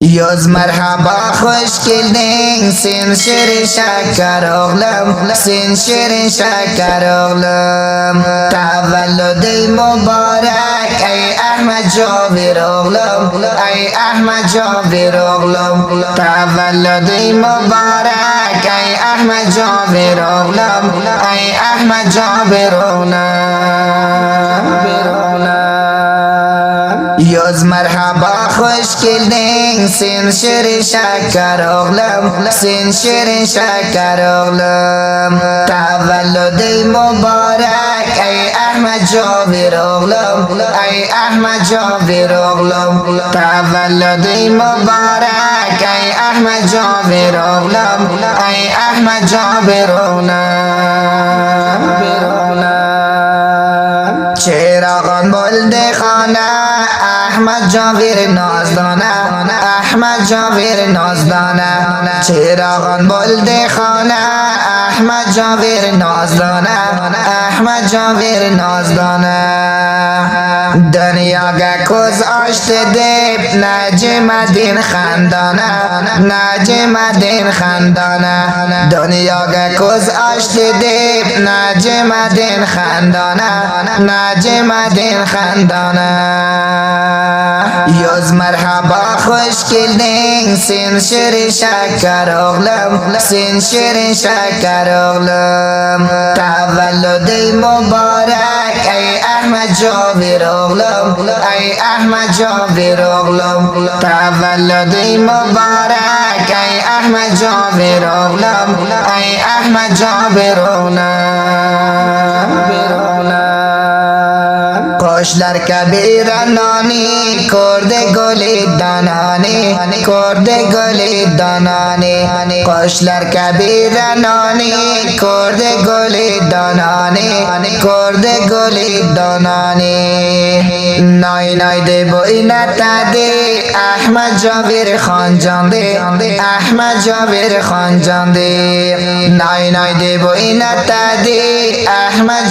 یاز مرحبا خوش کردین سین شیر شکر اغلم سین شیر شکر اغلم تولد مبارک ای احمد جابر اغلم ای احمد جابر اغلم تولد مبارک ای احمد جابر اغلم ای احمد جابر اغلم یاز مرحبا خوش کردین سین شیر شکر اغلم سین شیر شکر اغلم تولد مبارک ای احمد جابر اغلم ای احمد جابر اغلم تولد مبارک ای احمد جابر اغلم ای احمد جابر اغلم چراغان بلد خانه احمد جابر نازدانه احمد جابر نازدانه چراغان بلد خانه احمد جابر نازدانه احمد جابر نازدانه دنیا گکوز آشت دیب نجم دین خندانه نجم دین خندانه دنیا گکوز آشت دیب نجم دین خندانه نجم دین خندانه یاز مرحبا خوش کردین سین شیر شکر اغلم سین شیر شکر اغلم تولد مبارک ای احمد جابر اغلم ای احمد جابر اغلم تولد مبارک ای احمد جابر اغلم ای احمد جابر اغلم خوش در کبیر نانی کرده گلی دانانی کرده گلی دانانی خوش در کبیر نانی کرده گلی دانانی کرده گلی دانانی نای نای ده بوی نتاده احمد جابر خان جانده احمد جابر خان جانده نای نای ده بوی نتاده احمد